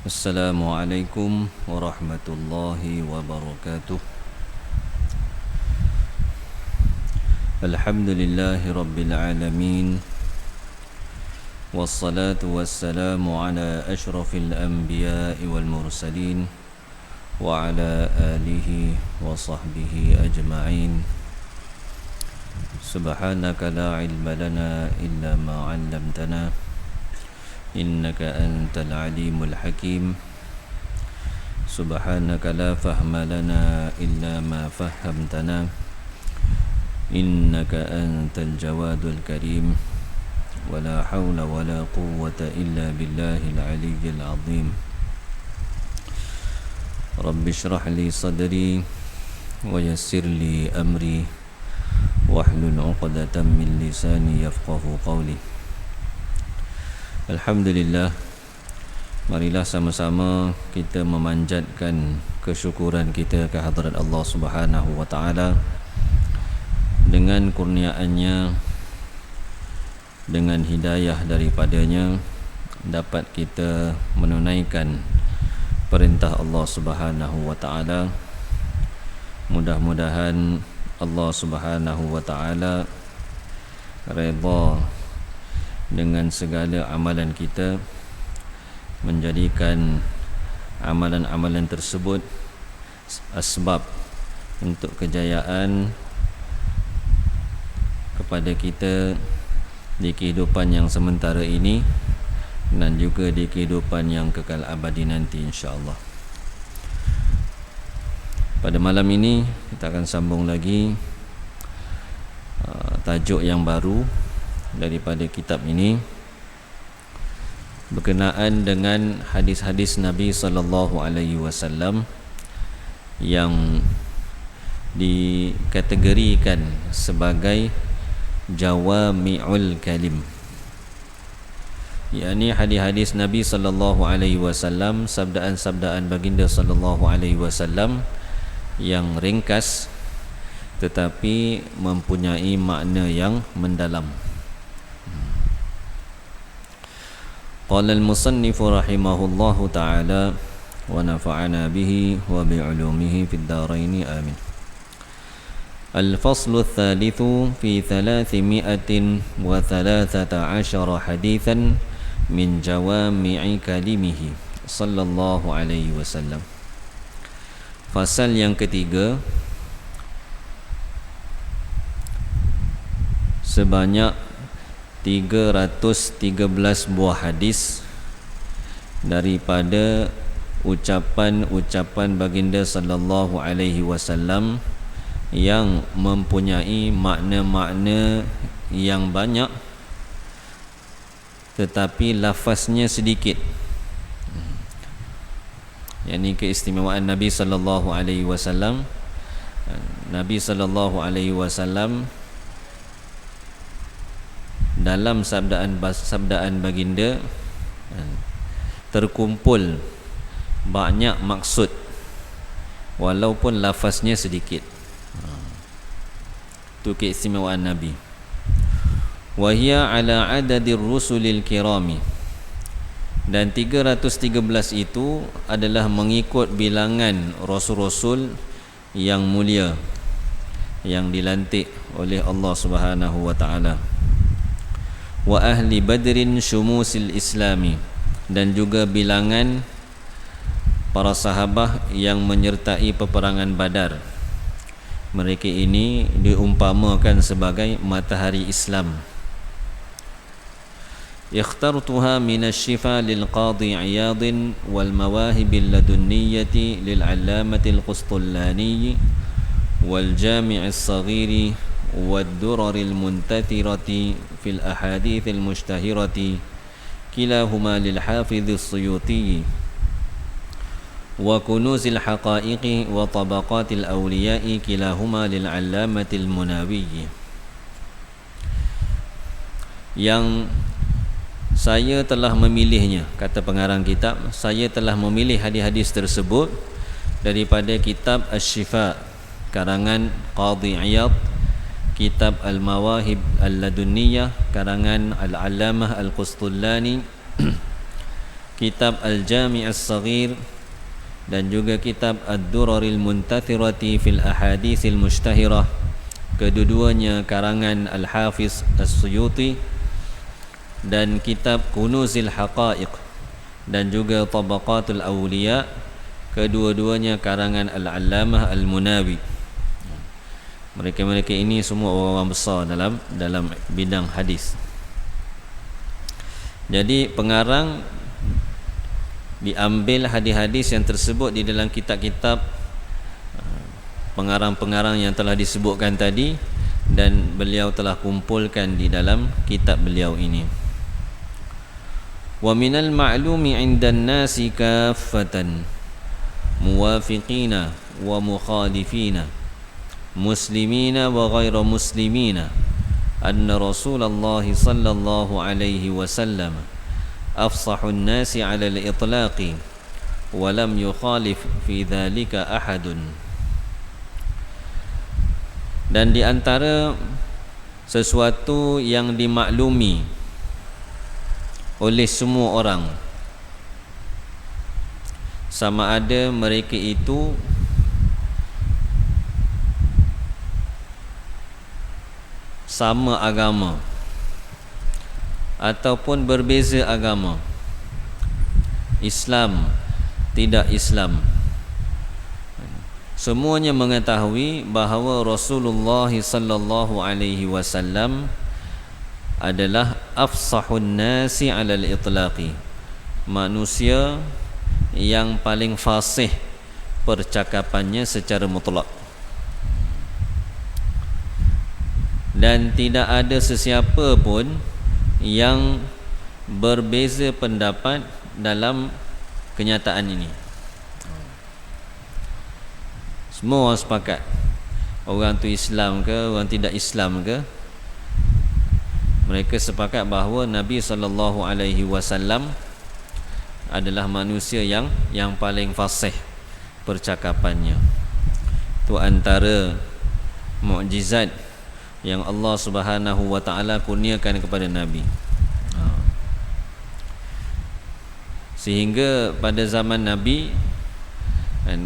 Assalamualaikum warahmatullahi wabarakatuh. Alhamdulillahi rabbil alamin. Wassalatu wassalamu ala ashrafil anbiya'i wal mursalin wa ala alihi wa sahbihi ajma'in. Subhanaka la ilma lana illa ma 'allamtana innaka antal alimul hakim. Subhanaka la fahma lana illa ma fahamtana innaka antal jawadul karim. Wala hawla wala quwwata illa billahil aliyyil azim. Rabbi shrah li sadri wa yassir li amri wahlul 'uqdatam min lisani yafqahu qawli. Alhamdulillah, marilah sama-sama kita memanjatkan kesyukuran kita ke hadirat Allah Subhanahu wa taala. Dengan kurniaannya, dengan hidayah daripadanya, dapat kita menunaikan perintah Allah Subhanahu wa taala. Mudah-mudahan Allah Subhanahu wa taala redha dengan segala amalan kita, menjadikan amalan-amalan tersebut asbab untuk kejayaan kepada kita di kehidupan yang sementara ini dan juga di kehidupan yang kekal abadi nanti, insya-Allah. Pada malam ini kita akan sambung lagi tajuk yang baru daripada kitab ini, berkenaan dengan hadis-hadis Nabi sallallahu alaihi wasallam yang dikategorikan sebagai jawami'ul kalim, yakni hadis-hadis Nabi sallallahu alaihi wasallam, sabdaan-sabdaan baginda sallallahu alaihi wasallam yang ringkas tetapi mempunyai makna yang mendalam. Qala al-musannif rahimahullahu ta'ala wa nafa'ana bihi wa bi'ulumihi fid dharain amin. Al-faslu ats-tsalitsu fi 313 haditsan min jawami'i kalimihi sallallahu alaihi wasallam. Fasal yang ketiga, sebanyak 313 buah hadis daripada ucapan-ucapan baginda sallallahu alaihi wasallam yang mempunyai makna-makna yang banyak tetapi lafaznya sedikit. Yakni keistimewaan Nabi sallallahu alaihi wasallam. Nabi sallallahu alaihi wasallam dalam sabdaan baginda terkumpul banyak maksud walaupun lafaznya sedikit. Itu keistimewaan Nabi. Wa hiya ala adadir rusulil kirami, dan 313 itu adalah mengikut bilangan rasul-rasul yang mulia yang dilantik oleh Allah Subhanahu wa taala. Wa ahli badrin syumusil islami, dan juga bilangan para sahabat yang menyertai peperangan Badar. Mereka ini diumpamakan sebagai matahari Islam. Ikhtartuha minasy-syifa lil qadhi Iyad wal mawahib ladunniyati lil 'allamati al-Qustullani wal jami' as-saghiri والدرر المنتثرة في الأحاديث المشتهرة كلاهما للحافظ السيوطي wa kunuzil haqaiqi wa tabaqatil awliya'i kilahuma lil 'allamatil Munawi. Yang saya telah memilihnya, kata pengarang kitab, saya telah memilih hadis-hadis tersebut daripada kitab Asy-Syifa karangan Qadhi Iyad, kitab Al-Mawahib Al-Ladunniyah karangan Al-Allamah Al-Qustullani, kitab Al-Jami' As-Saghir, dan juga kitab Ad-Duraril Muntathirati fil Ahaditsil Mushtahirah, kedua-duanya karangan Al-Hafiz As-Suyuti, dan kitab Kunuzil Haqaiq dan juga Tabaqatul Awliya, kedua-duanya karangan Al-Allamah Al-Munawi. Mereka-mereka ini semua orang-orang besar dalam bidang hadis. Jadi pengarang diambil hadis-hadis yang tersebut di dalam kitab-kitab pengarang-pengarang yang telah disebutkan tadi, dan beliau telah kumpulkan di dalam kitab beliau ini. Wa minal ma'lumi 'indan nasi kaffatan muwafiqina wa mukhalifina muslimina wa ghairu muslimina anna Rasulullah sallallahu alaihi wasallam afsahun nasi 'ala al-itlaqi wa lam yukhalif fi dhalika ahadun. Dan di antara sesuatu yang dimaklumi oleh semua orang, sama ada mereka itu sama agama ataupun berbeza agama, Islam, tidak Islam, semuanya mengetahui bahawa Rasulullah sallallahu alaihi wasallam adalah afsahun nasi 'alal itlaqi, manusia yang paling fasih percakapannya secara mutlak, dan tidak ada sesiapa pun yang berbeza pendapat dalam kenyataan ini. Semua orang sepakat, orang tu Islam ke, orang tidak Islam ke, mereka sepakat bahawa Nabi SAW adalah manusia yang paling fasih percakapannya. Itu antara mukjizat yang Allah Subhanahu wa taala kurniakan kepada Nabi. Sehingga pada zaman Nabi,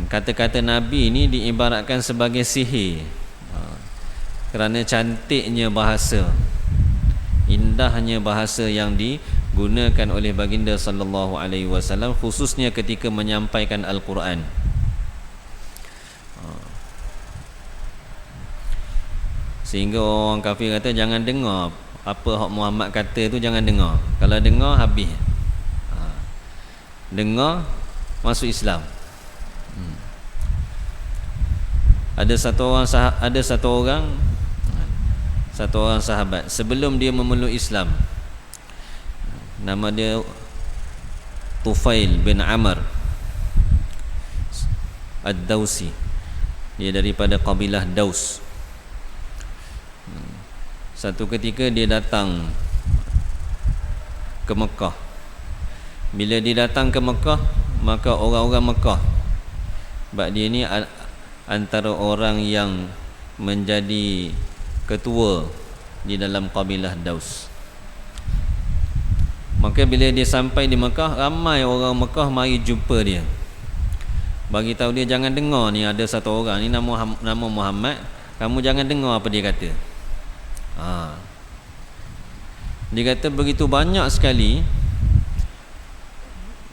kata-kata Nabi ini diibaratkan sebagai sihir, kerana cantiknya bahasa, indahnya bahasa yang digunakan oleh baginda sallallahu alaihi wasallam, khususnya ketika menyampaikan Al-Quran. Sehingga orang kafir kata jangan dengar apa hak Muhammad kata tu, jangan dengar. Kalau dengar habis. Dengar masuk Islam. Ada satu orang sahabat, sebelum dia memeluk Islam, nama dia Tufail bin Amr Ad-Dausi, dia daripada kabilah Daus. Satu ketika dia datang ke Mekah. Bila dia datang ke Mekah, maka orang-orang Mekah, sebab dia ni antara orang yang menjadi ketua di dalam kabilah Daus, maka bila dia sampai di Mekah, ramai orang Mekah mari jumpa dia, bagi tahu dia jangan dengar ni ada satu orang ni nama Muhammad, kamu jangan dengar apa dia kata. Dia kata begitu banyak sekali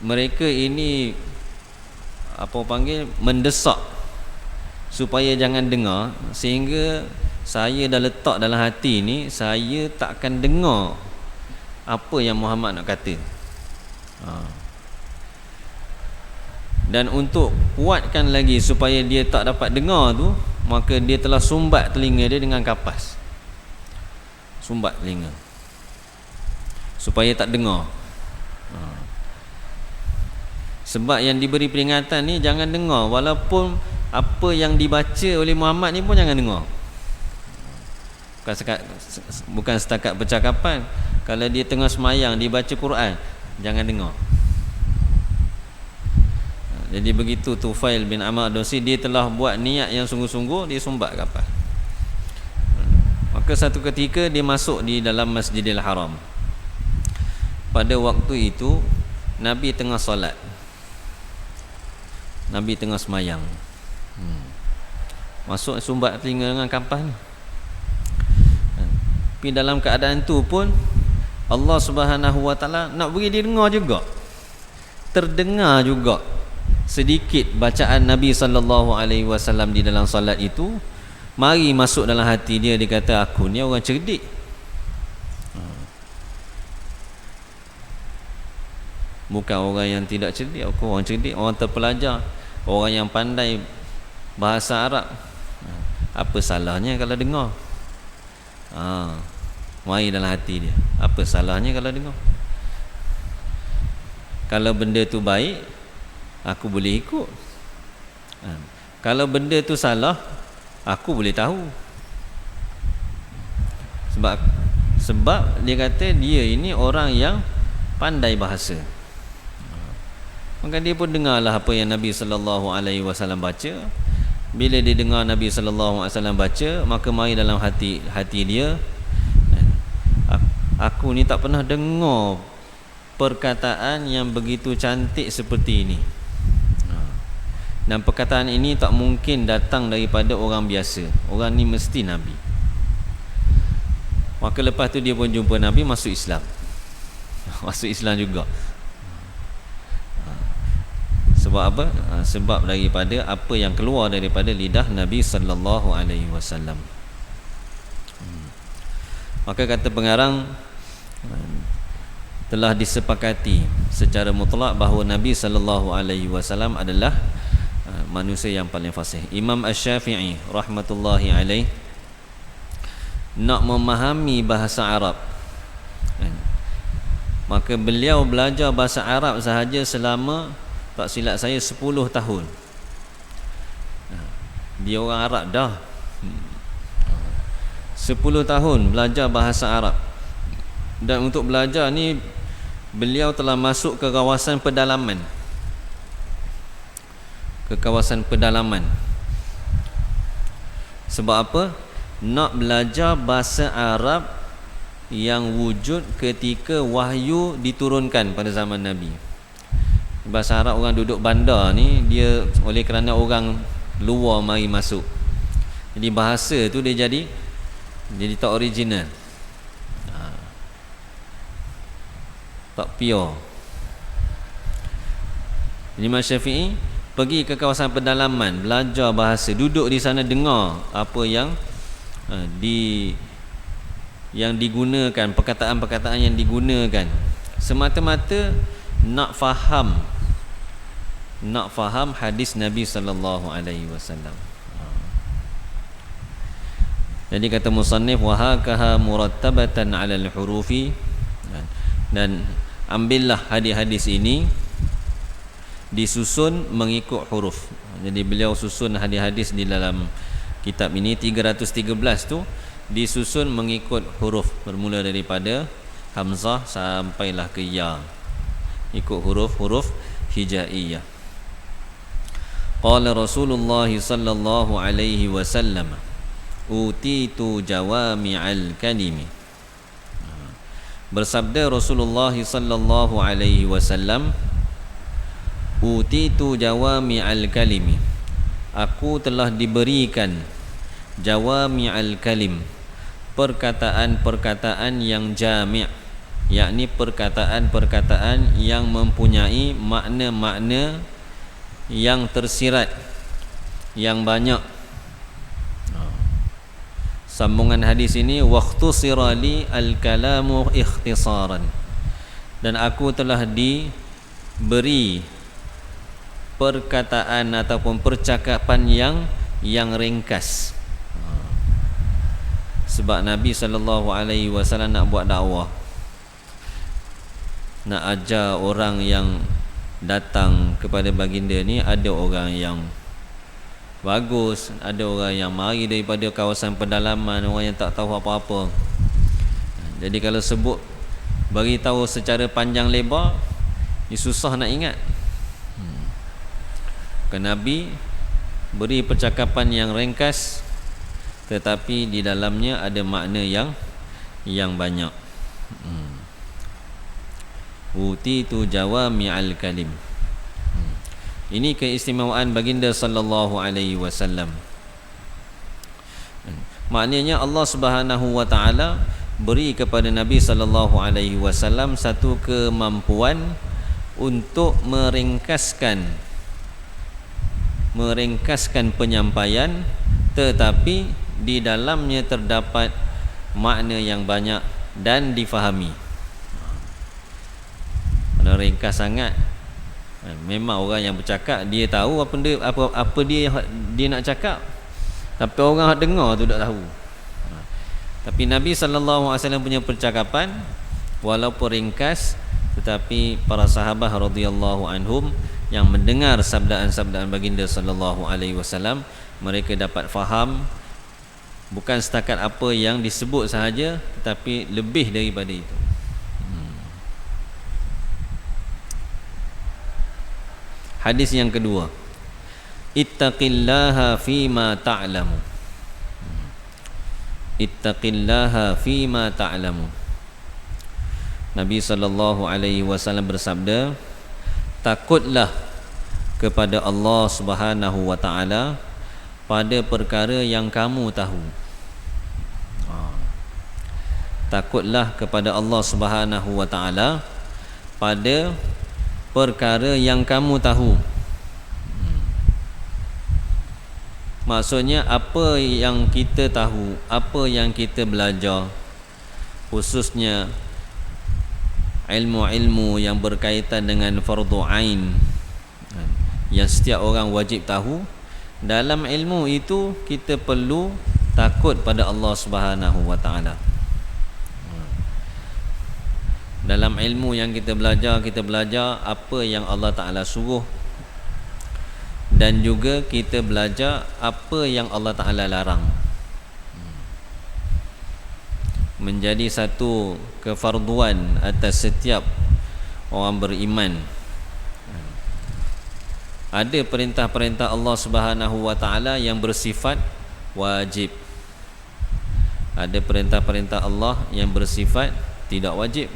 mereka ini mendesak supaya jangan dengar, sehingga saya dah letak dalam hati ni, saya takkan dengar apa yang Muhammad nak kata. Dan untuk kuatkan lagi supaya dia tak dapat dengar tu, maka dia telah sumbat telinga dia dengan kapas. Sumbat telinga supaya tak dengar. Sebab yang diberi peringatan ni jangan dengar, walaupun apa yang dibaca oleh Muhammad ni pun jangan dengar. Bukan setakat percakapan. Kalau dia tengah semayang, dia baca Quran, jangan dengar. Jadi begitu Tufail bin Amr Ad-Dawsi, dia telah buat niat yang sungguh-sungguh, dia sumbat kapal. Maka satu ketika dia masuk di dalam Masjidil Haram. Pada waktu itu Nabi tengah solat, Nabi tengah semayang. Masuk sumbat telinga dengan kapal. Tapi dalam keadaan tu pun Allah Subhanahu Wa Taala nak beri dia dengar juga, terdengar juga sedikit bacaan Nabi sallallahu alaihi wasallam di dalam solat itu. Mari masuk dalam hati dia, dia kata, aku ni orang cerdik. Bukan orang yang tidak cerdik, aku orang cerdik, orang terpelajar, orang yang pandai bahasa Arab. Apa salahnya kalau dengar? Mari dalam hati dia, apa salahnya kalau dengar? Kalau benda tu baik, aku boleh ikut. Kalau benda tu salah, aku boleh tahu. Sebab dia kata dia ini orang yang pandai bahasa. Maka dia pun dengarlah apa yang Nabi sallallahu alaihi wasallam baca. Bila dia dengar Nabi sallallahu alaihi wasallam baca, maka mari dalam hati dia, aku ni tak pernah dengar perkataan yang begitu cantik seperti ini. Dan perkataan ini tak mungkin datang daripada orang biasa. Orang ni mesti Nabi. Maka lepas tu dia pun jumpa Nabi, masuk Islam. Masuk Islam juga. Sebab apa? Sebab daripada apa yang keluar daripada lidah Nabi sallallahu alaihi wasallam. Maka kata pengarang, telah disepakati secara mutlak bahawa Nabi sallallahu alaihi wasallam adalah manusia yang paling fasih. Imam Asy-Syafi'i rahmatullahi alaih nak memahami bahasa Arab, maka beliau belajar bahasa Arab sahaja selama, tak silap saya, 10 tahun. Dia orang Arab dah. 10 tahun belajar bahasa Arab. Dan untuk belajar ni beliau telah masuk ke kawasan pedalaman. Ke kawasan pedalaman. Sebab apa? Nak belajar bahasa Arab yang wujud ketika wahyu diturunkan pada zaman Nabi. Bahasa Arab orang duduk bandar ni, dia oleh kerana orang luar mari masuk, jadi bahasa tu dia jadi tak original, tak pure. Imam Syafi'i pergi ke kawasan pedalaman, belajar bahasa, duduk di sana, dengar apa yang digunakan, perkataan-perkataan yang digunakan, semata-mata nak faham hadis Nabi sallallahu alaihi wasallam. Jadi kata musannif, wa hakaha murattabatan 'ala al-hurufi, dan ambillah hadis-hadis ini disusun mengikut huruf. Jadi beliau susun hadis-hadis di dalam kitab ini 313 tu disusun mengikut huruf, bermula daripada hamzah sampailah ke ya, ikut huruf-huruf hijaiyah. Qala Rasulullah sallallahu alaihi wasallam, utitu jawami'al kalimi. Bersabda Rasulullah sallallahu alaihi wasallam, utitu jawami'al kalimi, aku telah diberikan jawami'al kalim, perkataan-perkataan yang jami', yakni perkataan-perkataan yang mempunyai makna-makna yang tersirat, yang banyak. Sambungan hadis ini, waqtusira li al-kalamu ikhtisaran, dan aku telah diberi perkataan ataupun percakapan yang ringkas. Sebab Nabi sallallahu alaihi wasallam nak buat dakwah, nak ajar orang yang datang kepada baginda ni ada orang yang bagus, ada orang yang mari daripada kawasan pedalaman, orang yang tak tahu apa-apa. Jadi kalau sebut beritahu secara panjang lebar, ni susah nak ingat. Nabi beri percakapan yang ringkas, tetapi di dalamnya ada makna yang banyak. Utitu jawami'al kalim. Ini keistimewaan baginda sallallahu alaihi wasallam. Maknanya Allah Subhanahu wa taala beri kepada Nabi sallallahu alaihi wasallam satu kemampuan untuk meringkaskan penyampaian, tetapi di dalamnya terdapat makna yang banyak dan difahami. Kalau ringkas sangat, memang orang yang bercakap dia tahu apa dia nak cakap, tapi orang yang dengar tu tak tahu. Tapi Nabi sallallahu alaihi wasallam punya percakapan walaupun ringkas, tetapi para sahabat radhiyallahu anhum yang mendengar sabdaan-sabdaan baginda sallallahu alaihi wasallam, mereka dapat faham bukan setakat apa yang disebut sahaja, tetapi lebih daripada itu. Hadis yang kedua, ittaqillaha fima ta'lamu. Ittaqillaha fima ta'lamu. Nabi sallallahu alaihi wasallam bersabda, takutlah kepada Allah Subhanahu wa taala pada perkara yang kamu tahu. Takutlah kepada Allah Subhanahu wa taala pada perkara yang kamu tahu. Maksudnya apa yang kita tahu, apa yang kita belajar, khususnya ilmu-ilmu yang berkaitan dengan fardu ain yang setiap orang wajib tahu, dalam ilmu itu kita perlu takut pada Allah Subhanahu wa taala. Dalam ilmu yang kita belajar apa yang Allah Taala suruh, dan juga kita belajar apa yang Allah Taala larang. Menjadi satu kefarduan atas setiap orang beriman. Ada perintah-perintah Allah Subhanahu wa taala yang bersifat wajib. Ada perintah-perintah Allah yang bersifat tidak wajib.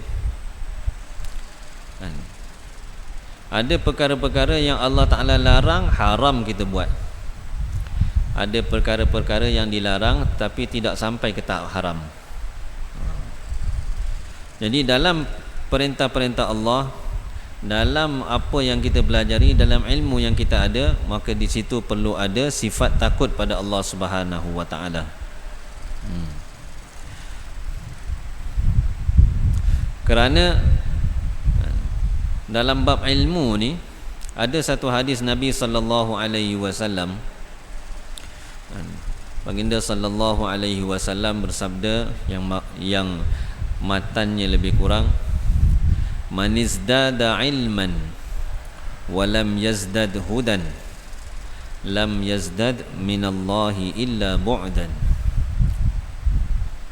Ada perkara-perkara yang Allah Ta'ala larang, haram kita buat. Ada perkara-perkara yang dilarang tapi tidak sampai ke tahap haram. Jadi dalam perintah-perintah Allah, dalam apa yang kita pelajari, dalam ilmu yang kita ada, maka di situ perlu ada sifat takut pada Allah Subhanahu wa taala. Kerana dalam bab ilmu ni ada satu hadis Nabi sallallahu alaihi wasallam. Baginda sallallahu alaihi wasallam bersabda yang matannya lebih kurang, man izdada ilman wa lam yazdad hudan lam yazdad minallahi illa bu'dan.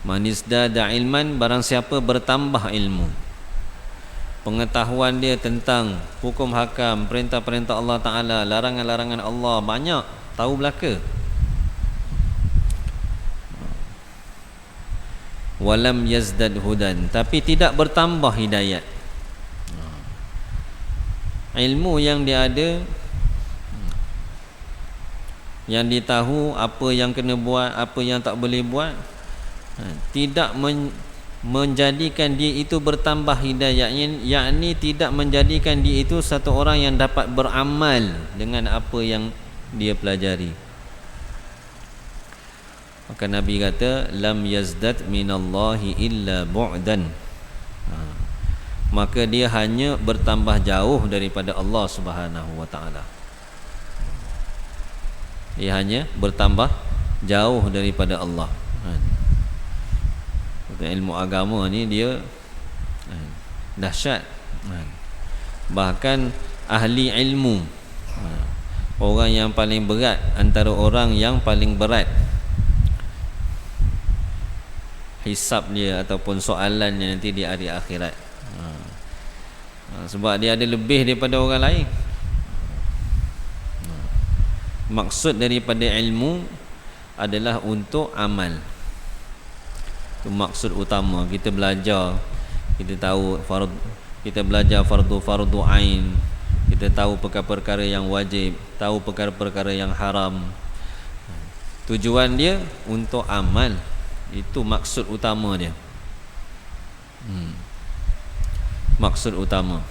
Man izdada ilman, barang siapa bertambah ilmu, pengetahuan dia tentang hukum hakam, perintah-perintah Allah Ta'ala, larangan-larangan Allah, banyak, tahu belaka. Walam yazdad hudan, tapi tidak bertambah hidayat. Ilmu yang dia ada, yang ditahu apa yang kena buat, apa yang tak boleh buat, tidak menjadikan dia itu bertambah hidayahnya, yakni tidak menjadikan dia itu satu orang yang dapat beramal dengan apa yang dia pelajari. Maka Nabi kata, lam yazdad minallahi illa bu'dan. Maka dia hanya bertambah jauh daripada Allah Subhanahu wa taala. Dia hanya bertambah jauh daripada Allah. Ilmu agama ni dia dahsyat. Bahkan ahli ilmu. Orang yang paling berat antara orang yang paling berat hisab dia ataupun soalannya nanti di hari akhirat. Sebab dia ada lebih daripada orang lain. Maksud daripada ilmu adalah untuk amal. Itu maksud utama. Kita belajar, kita tahu kita belajar fardu ain, kita tahu perkara-perkara yang wajib, tahu perkara-perkara yang haram. Tujuan dia untuk amal. Itu maksud utama dia. Maksud utama.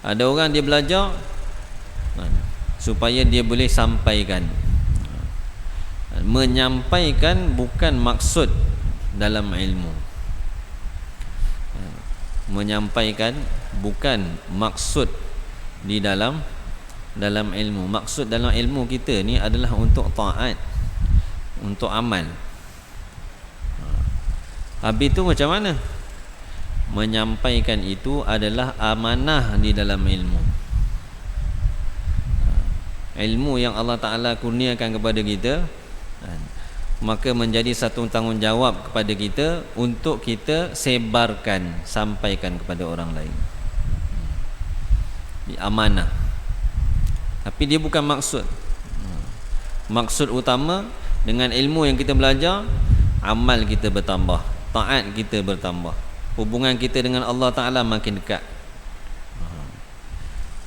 Ada orang dia belajar supaya dia boleh sampaikan. Menyampaikan bukan maksud dalam ilmu. Menyampaikan bukan maksud di dalam ilmu. Maksud dalam ilmu kita ni adalah untuk taat, untuk amal. Habis tu macam mana? Menyampaikan itu adalah amanah di dalam ilmu. Ilmu yang Allah Ta'ala kurniakan kepada kita, maka menjadi satu tanggungjawab kepada kita untuk kita sebarkan, sampaikan kepada orang lain. Amanah. Tapi dia bukan maksud. Maksud utama dengan ilmu yang kita belajar, amal kita bertambah, taat kita bertambah, hubungan kita dengan Allah Ta'ala makin dekat.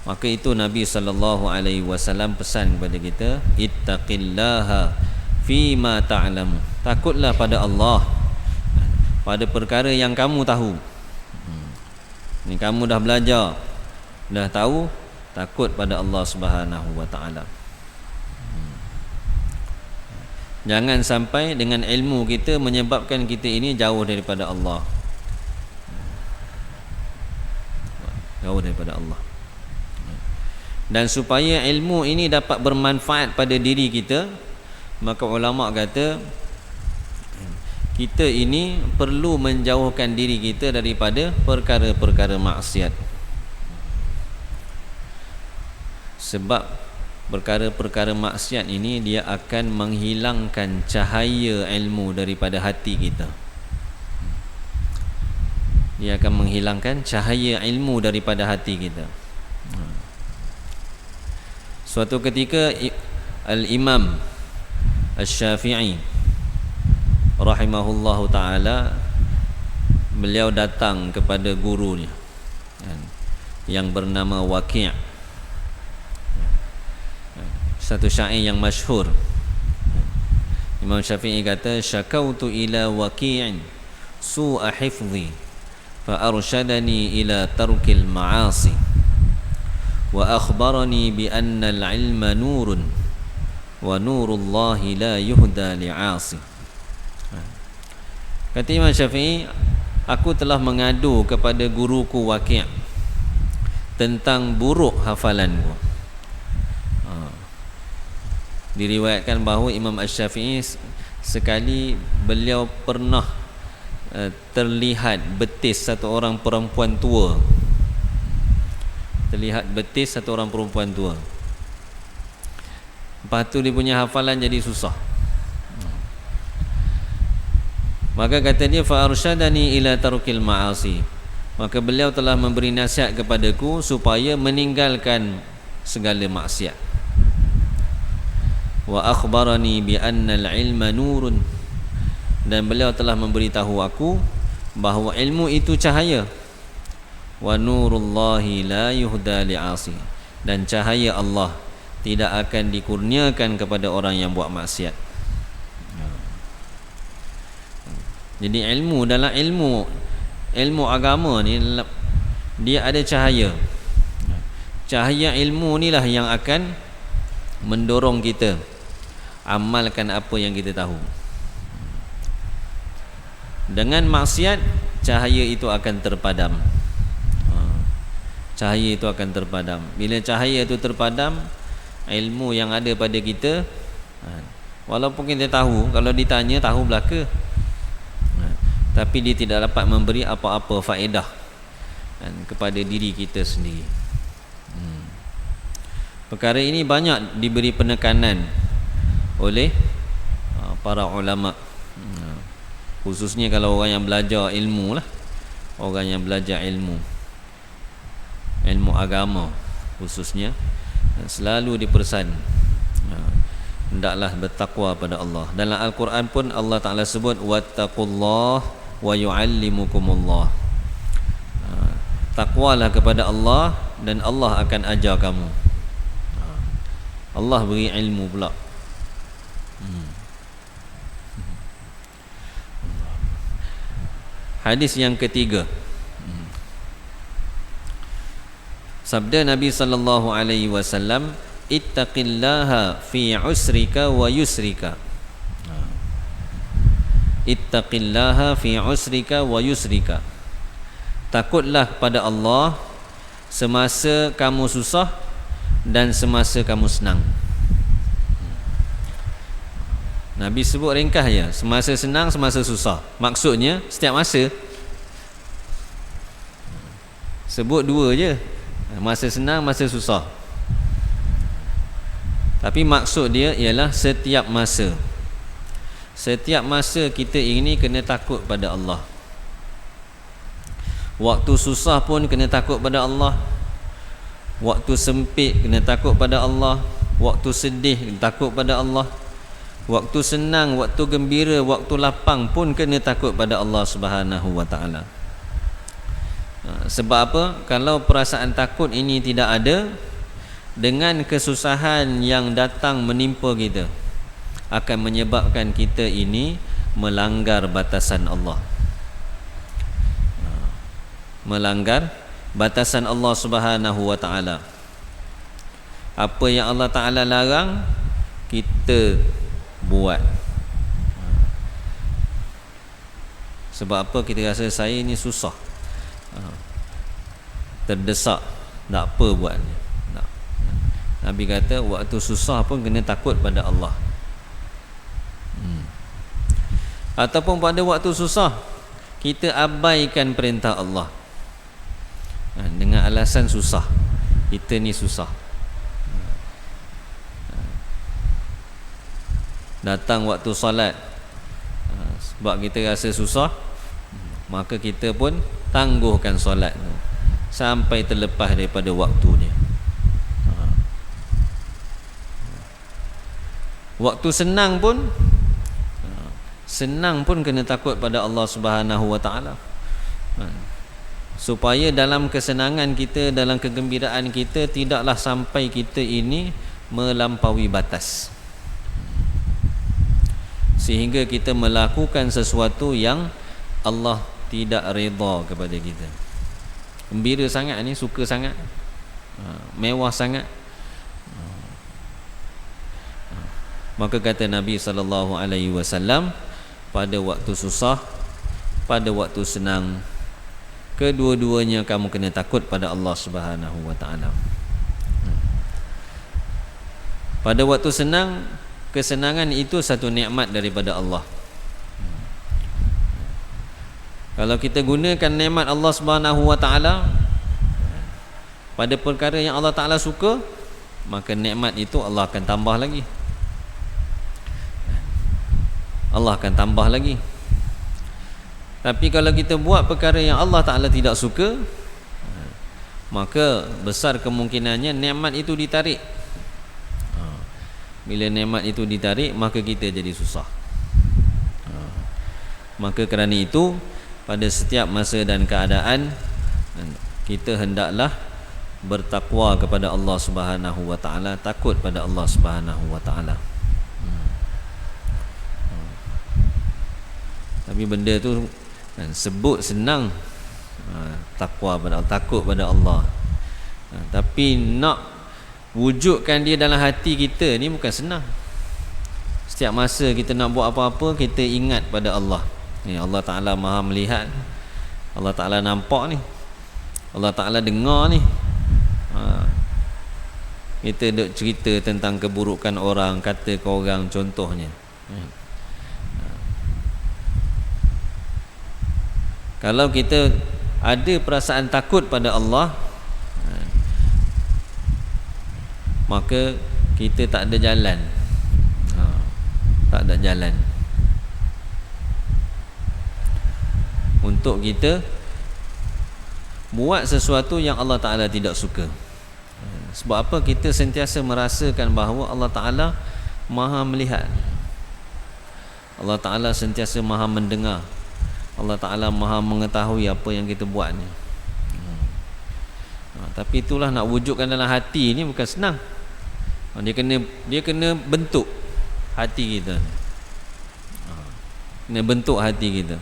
Maka itu Nabi SAW pesan kepada kita, ittaqillaha fima ta'lamu. Takutlah pada Allah pada perkara yang kamu tahu. Ni kamu dah belajar, dah tahu, takut pada Allah Subhanahu wa Ta'ala. Jangan sampai dengan ilmu kita menyebabkan kita ini jauh daripada Allah. Jauh daripada Allah. Dan supaya ilmu ini dapat bermanfaat pada diri kita, maka ulama kata kita ini perlu menjauhkan diri kita daripada perkara-perkara maksiat. Sebab perkara-perkara maksiat ini dia akan menghilangkan cahaya ilmu daripada hati kita. Dia akan menghilangkan cahaya ilmu daripada hati kita. Suatu ketika Al-Imam Asy-Syafi'i rahimahullahu ta'ala, beliau datang kepada gurunya yang bernama Waqi', satu syair yang masyhur. Imam Syafi'i kata, syakautu ila Waqi'in su'a hifzi fa arsyadani ila tarkil ma'asi wa akhbarani bi anna al-ilma nurun wa nurullahi la yuhda li'asi. Kata Imam Syafi'i, aku telah mengadu kepada guruku Waqi' tentang buruk hafalanku. Diriwayatkan bahawa Imam Asy-Syafi'i sekali beliau pernah terlihat betis satu orang perempuan tua. Terlihat betis satu orang perempuan tua. Lepas tu dia punya hafalan jadi susah. Maka kata dia, fa arsyadani ila tarkil ma'asi. Maka beliau telah memberi nasihat kepadaku supaya meninggalkan segala maksiat. Wa akhbarani bi anna al-ilma nurun. Dan beliau telah memberitahu aku bahawa ilmu itu cahaya. Wa nurullahi la yuhda li'asi. Dan cahaya Allah tidak akan dikurniakan kepada orang yang buat maksiat. Jadi ilmu, dalam ilmu agama ni dia ada cahaya. Cahaya ilmu inilah yang akan mendorong kita amalkan apa yang kita tahu. Dengan maksiat, cahaya itu akan terpadam. Cahaya itu akan terpadam. Bila cahaya itu terpadam, ilmu yang ada pada kita, walaupun kita tahu, kalau ditanya tahu belaka, tapi dia tidak dapat memberi apa-apa faedah kepada diri kita sendiri. Perkara ini banyak diberi penekanan oleh para ulama, khususnya kalau orang yang belajar ilmu lah, orang yang belajar ilmu agama khususnya, selalu dipesan hendaklah bertakwa pada Allah. Dalam Al-Quran pun Allah Ta'ala sebut wattaqullah wa yu'allimukumullah. Takwalah kepada Allah dan Allah akan ajar kamu. Allah beri ilmu pula. Hadis yang ketiga, sabda Nabi sallallahu alaihi wasallam, ittaqillaha fi usrika wa yusrika. Ittaqillaha fi usrika wa yusrika. Takutlah kepada Allah semasa kamu susah dan semasa kamu senang. Nabi sebut ringkas je, semasa senang, semasa susah. Maksudnya setiap masa. Sebut dua je, masa senang, masa susah. Tapi maksud dia ialah setiap masa. Setiap masa kita ini kena takut pada Allah. Waktu susah pun kena takut pada Allah. Waktu sempit kena takut pada Allah. Waktu sedih kena takut pada Allah. Waktu senang, waktu gembira, waktu lapang pun kena takut pada Allah Subhanahu wa ta'ala. Sebab apa? Kalau perasaan takut ini tidak ada, dengan kesusahan yang datang menimpa kita, akan menyebabkan kita ini melanggar batasan Allah. Melanggar batasan Allah Subhanahu wa ta'ala. Apa yang Allah Ta'ala larang, kita buat. Sebab apa? Kita rasa saya ni susah, terdesak, tak apa buat. Nabi kata waktu susah pun kena takut pada Allah. Ataupun pada waktu susah kita abaikan perintah Allah dengan alasan susah, kita ni susah. Datang waktu solat, sebab kita rasa susah, maka kita pun tangguhkan solat sampai terlepas daripada waktunya. Waktu senang pun kena takut pada Allah Subhanahu wa ta'ala, supaya dalam kesenangan kita, dalam kegembiraan kita, tidaklah sampai kita ini melampaui batas, sehingga kita melakukan sesuatu yang Allah tidak redha kepada kita. Gembira sangat ni, suka sangat, mewah sangat, maka kata Nabi sallallahu alaihi wasallam, pada waktu susah, pada waktu senang, kedua-duanya kamu kena takut pada Allah Subhanahu wa ta'ala. Pada waktu senang, kesenangan itu satu nikmat daripada Allah. Kalau kita gunakan nikmat Allah Subhanahu wa ta'ala pada perkara yang Allah Ta'ala suka, maka nikmat itu Allah akan tambah lagi. Allah akan tambah lagi. Tapi kalau kita buat perkara yang Allah Ta'ala tidak suka, maka besar kemungkinannya nikmat itu ditarik. Bila nikmat itu ditarik, maka kita jadi susah. Maka kerana itu, pada setiap masa dan keadaan, kita hendaklah bertakwa kepada Allah Subhanahu wa ta'ala, takut pada Allah Subhanahu wa ta'ala. Tapi benda tu sebut senang, takwa pada Allah, takut pada Allah, tapi nak wujudkan dia dalam hati kita ni bukan senang. Setiap masa kita nak buat apa-apa, kita ingat pada Allah ni. Allah Ta'ala maha melihat, Allah Ta'ala nampak ni, Allah Ta'ala dengar ni. Kita duk cerita tentang keburukan orang, kata ke orang contohnya. Kalau kita ada perasaan takut pada Allah, maka kita tak ada jalan. Tak ada jalan untuk kita buat sesuatu yang Allah Ta'ala tidak suka. Sebab apa? Kita sentiasa merasakan bahawa Allah Ta'ala maha melihat, Allah Ta'ala sentiasa maha mendengar, Allah Ta'ala maha mengetahui apa yang kita buat ni. Tapi itulah, nak wujudkan dalam hati ni bukan senang. Dia kena bentuk hati kita, kena bentuk hati kita.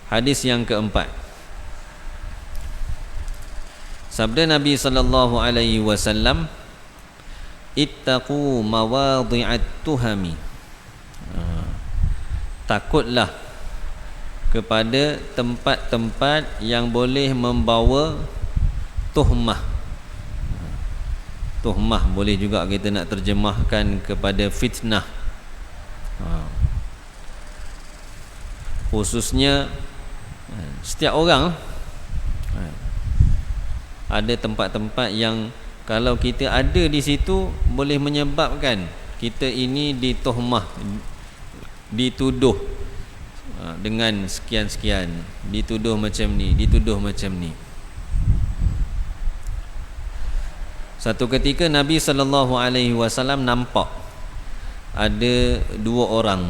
Hadis yang keempat, sabda Nabi sallallahu alaihi wasallam, ittaqu mawadhi'at tuhami, takutlah kepada tempat-tempat yang boleh membawa tuhmah. Tuhmah boleh juga kita nak terjemahkan kepada fitnah. Khususnya setiap orang ada tempat-tempat yang kalau kita ada di situ boleh menyebabkan kita ini dituhmah, dituduh dengan sekian-sekian, dituduh macam ni, dituduh macam ni. Satu ketika Nabi sallallahu alaihi wasallam nampak ada dua orang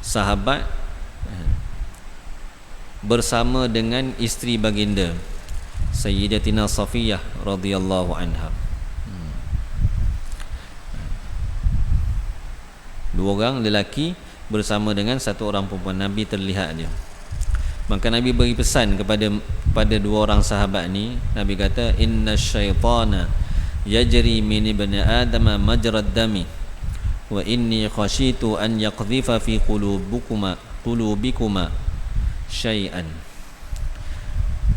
sahabat bersama dengan isteri baginda Sayyidatina Safiyah radhiyallahu anha. Dua orang lelaki bersama dengan satu orang perempuan. Nabi terlihat dia. Maka Nabi beri pesan pada dua orang sahabat ni. Nabi kata, inna syaitana yajri min ibni adam majrad dami wa inni khashitu an yaqdhifa fi qulubikuma syai'an.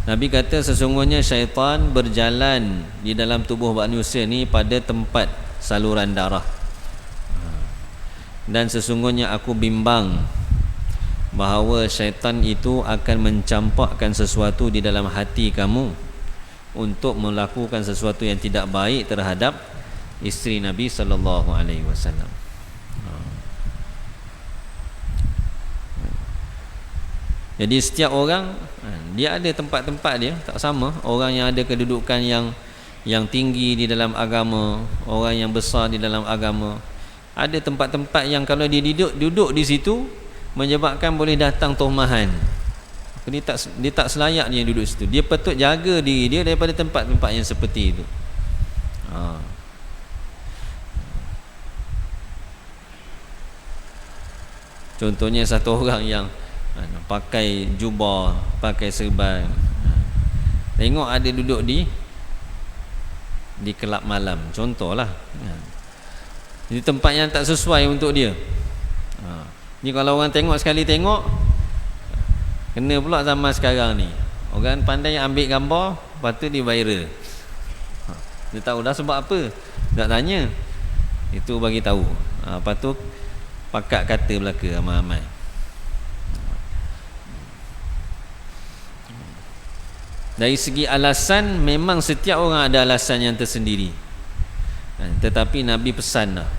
Nabi kata sesungguhnya syaitan berjalan di dalam tubuh manusia ni pada tempat saluran darah, dan sesungguhnya aku bimbang bahawa syaitan itu akan mencampakkan sesuatu di dalam hati kamu untuk melakukan sesuatu yang tidak baik terhadap isteri Nabi sallallahu alaihi wasallam. Jadi setiap orang dia ada tempat-tempat dia, tak sama. Orang yang ada kedudukan yang tinggi di dalam agama, orang yang besar di dalam agama, ada tempat-tempat yang kalau dia duduk di situ menyebabkan boleh datang tuhmahan. Dia tak selayak dia duduk situ. Dia patut jaga diri dia daripada tempat-tempat yang seperti itu. Contohnya satu orang yang pakai jubah, pakai serban, tengok ada duduk di kelab malam, contohlah. Di tempat yang tak sesuai untuk dia. Ni kalau orang tengok sekali tengok, kena pula zaman sekarang ni. Orang pandai ambil gambar, lepas tu dia viral. Dia tahu dah sebab apa, tak tanya. Itu bagi tahu. Lepas tu pakat kata belaka ramai-ramai. Dari segi alasan, memang setiap orang ada alasan yang tersendiri. Tetapi Nabi pesan lah,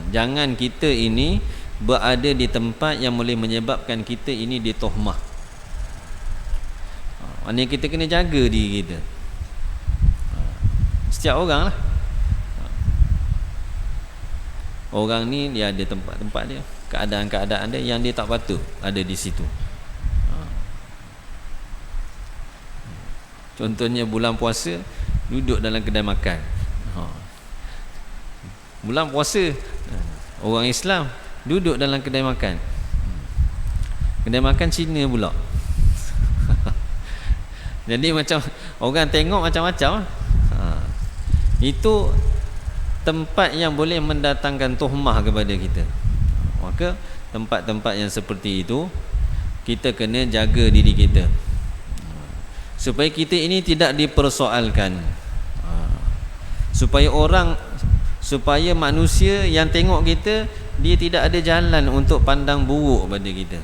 jangan kita ini berada di tempat yang boleh menyebabkan kita ini ditohmah. Maknanya kita kena jaga diri kita. Setiap orang lah. Orang ni dia ada tempat-tempat dia, keadaan-keadaan dia yang dia tak patut ada di situ. Contohnya bulan puasa, duduk dalam kedai makan. Bulan puasa, orang Islam duduk dalam kedai makan. Kedai makan Cina pula. Jadi macam orang tengok macam-macam. Itu tempat yang boleh mendatangkan tuhmah kepada kita. Maka tempat-tempat yang seperti itu kita kena jaga diri kita, supaya kita ini tidak dipersoalkan, supaya manusia yang tengok kita dia tidak ada jalan untuk pandang buruk pada kita.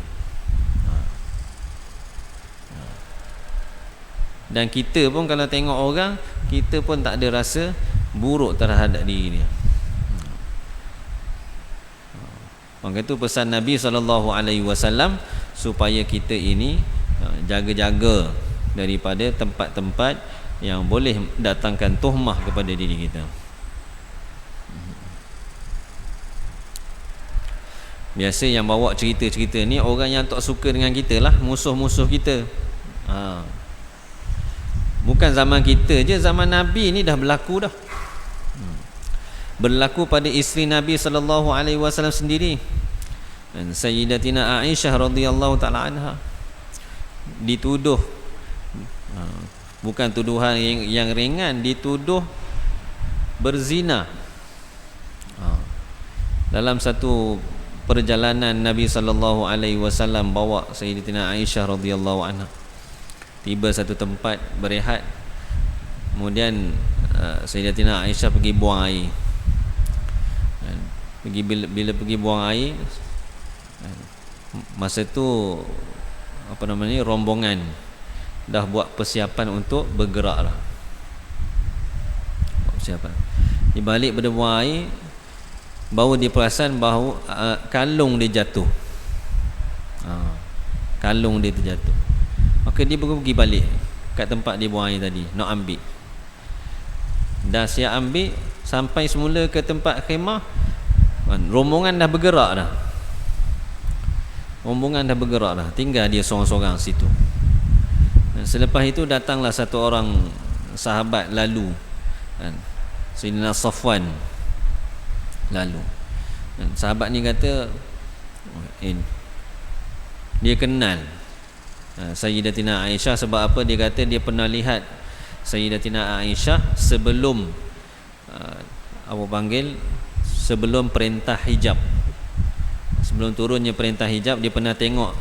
Dan kita pun kalau tengok orang, kita pun tak ada rasa buruk terhadap diri dia. Maka itu pesan Nabi SAW supaya kita ini jaga-jaga daripada tempat-tempat yang boleh datangkan tuhmah kepada diri kita. Biasa yang bawa cerita-cerita ni orang yang tak suka dengan kita lah, musuh-musuh kita. Bukan zaman kita je, zaman Nabi ni dah berlaku dah. Berlaku pada isteri Nabi SAW sendiri. Dan Sayyidatina Aisyah radhiyallahu taala anha dituduh, bukan tuduhan yang ringan, dituduh berzina. Dalam satu perjalanan Nabi SAW bawa Sayyidatina Aisyah radhiyallahu anha, tiba satu tempat berehat, kemudian Sayyidatina Aisyah pergi buang air. Bila pergi buang air, masa tu rombongan dah buat persiapan untuk bergerak lah. Persiapan. Di balik pada buang air, baru dia perasan bahawa kalung dia jatuh. Kalung dia terjatuh. Maka dia pergi balik kat tempat dia buang air tadi, nak ambil. Dah siap ambil, sampai semula ke tempat khemah, rombongan dah bergerak dah. Tinggal dia seorang-seorang situ. Dan selepas itu datanglah satu orang sahabat lalu, Sayyidina Safwan lalu. Dan sahabat ni kata, dia kenal Sayyidatina Aisyah. Sebab apa? Dia kata dia pernah lihat Sayyidatina Aisyah sebelum sebelum perintah hijab, sebelum turunnya perintah hijab, dia pernah tengok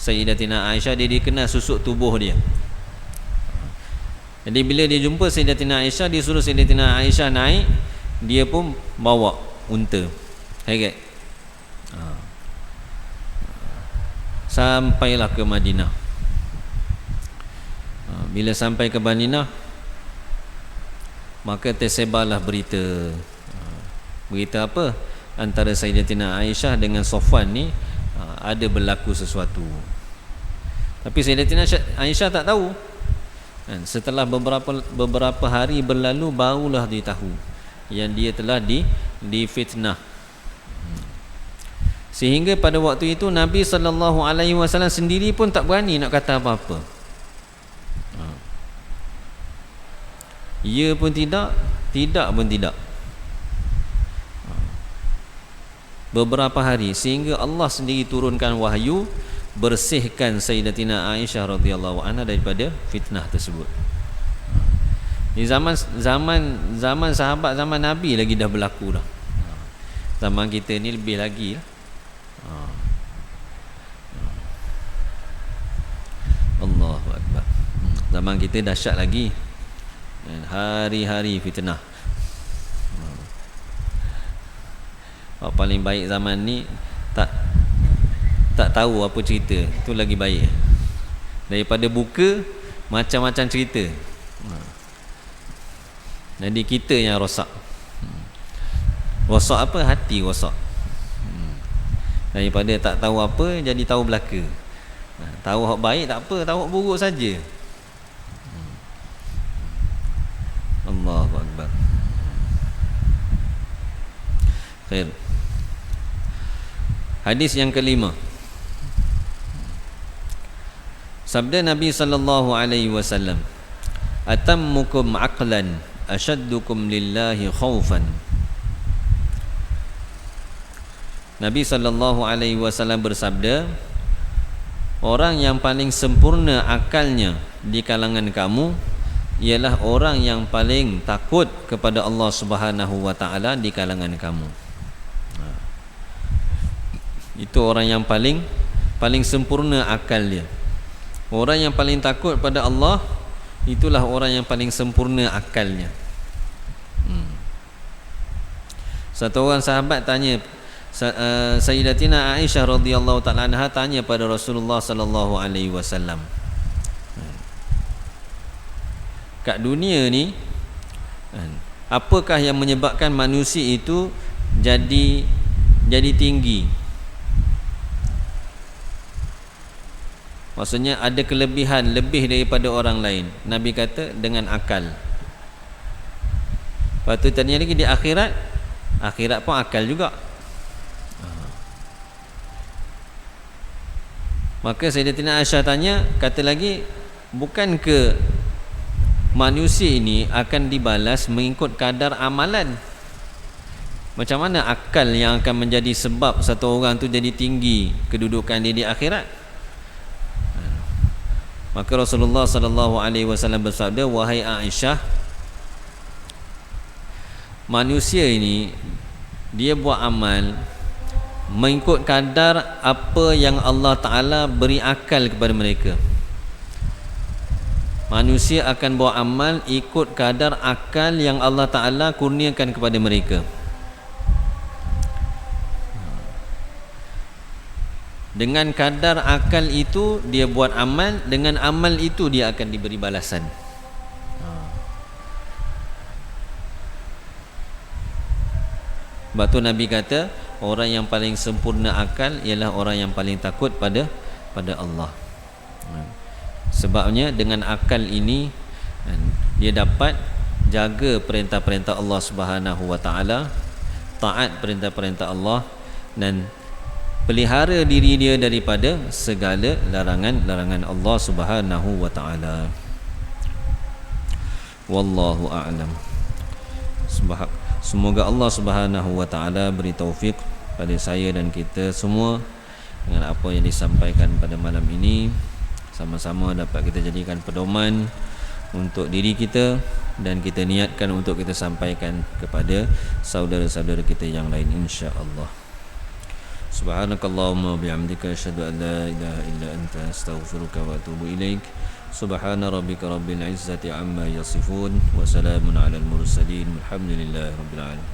Sayyidatina Aisyah. Dia dikenal susuk tubuh dia. Jadi bila dia jumpa Sayyidatina Aisyah, dia suruh Sayyidatina Aisyah naik. Dia pun bawa unta, heret. Sampailah ke Madinah. Bila sampai ke Madinah, maka tersebarlah berita. Berita apa? Antara Sayyidatina Aisyah dengan Safwan ni ada berlaku sesuatu. Tapi Sayyidatina Aisyah tak tahu. Dan setelah beberapa hari berlalu, barulah dia tahu yang dia telah difitnah. Sehingga pada waktu itu Nabi SAW sendiri pun tak berani nak kata apa-apa. Ya pun tidak, tidak pun tidak. Beberapa hari, sehingga Allah sendiri turunkan wahyu, bersihkan Sayyidatina Aisyah radhiyallahu anha daripada fitnah tersebut. Di zaman sahabat, zaman Nabi lagi dah berlaku dah. Zaman kita ni lebih lagi lah. Allahu Akbar. Zaman kita dahsyat lagi. Hari-hari fitnah. Paling baik zaman ni tak tahu apa cerita, tu lagi baik daripada buka macam-macam cerita. Jadi kita yang rosak. Rosak apa? Hati rosak. Daripada tak tahu apa, jadi tahu belaka. Tahu hak baik tak apa, tahu hak buruk saja. Allahu Akbar. Khair. Hadis yang kelima. Sabda Nabi sallallahu alaihi wasallam, "Atammukum aqlan ashaddukum lillahi khaufan." Nabi sallallahu alaihi wasallam bersabda, orang yang paling sempurna akalnya di kalangan kamu ialah orang yang paling takut kepada Allah Subhanahu wa taala di kalangan kamu. Itu orang yang paling sempurna akal dia. Orang yang paling takut pada Allah, itulah orang yang paling sempurna akalnya. Satu orang sahabat tanya Sayyidatina Aisyah radhiyallahu taala anha tanya pada Rasulullah sallallahu alaihi wasallam, kat dunia ni apakah yang menyebabkan manusia itu jadi tinggi? Maksudnya ada kelebihan lebih daripada orang lain. Nabi kata dengan akal. Lepas tu tanya lagi, di akhirat pun akal juga. Maka Sayyidatina Aisyah tanya, kata lagi, bukan ke manusia ini akan dibalas mengikut kadar amalan? Macam mana akal yang akan menjadi sebab satu orang tu jadi tinggi kedudukan dia di akhirat? Maka Rasulullah sallallahu alaihi wasallam bersabda, wahai Aisyah, manusia ini dia buat amal mengikut kadar apa yang Allah Ta'ala beri akal kepada mereka. Manusia akan buat amal ikut kadar akal yang Allah Ta'ala kurniakan kepada mereka. Dengan kadar akal itu dia buat amal, dengan amal itu dia akan diberi balasan. Sebab tu Nabi kata, orang yang paling sempurna akal ialah orang yang paling takut pada Allah. Sebabnya dengan akal ini dia dapat jaga perintah-perintah Allah Subhanahu wa taala, taat perintah-perintah Allah, dan pelihara diri dia daripada segala larangan-larangan Allah Subhanahu wa taala. Wallahu a'lam. Semoga Allah Subhanahu wa taala beri taufik pada saya dan kita semua dengan apa yang disampaikan pada malam ini, sama-sama dapat kita jadikan pedoman untuk diri kita dan kita niatkan untuk kita sampaikan kepada saudara-saudara kita yang lain, insya-Allah. Subhanakallahumma bihamdika asyhadu an la ilaha illa anta astaghfiruka wa atubu ilaik. Subhana rabbika rabbil izzati amma yasifun wa salamun alal mursalin walhamdulillahi rabbil alamin.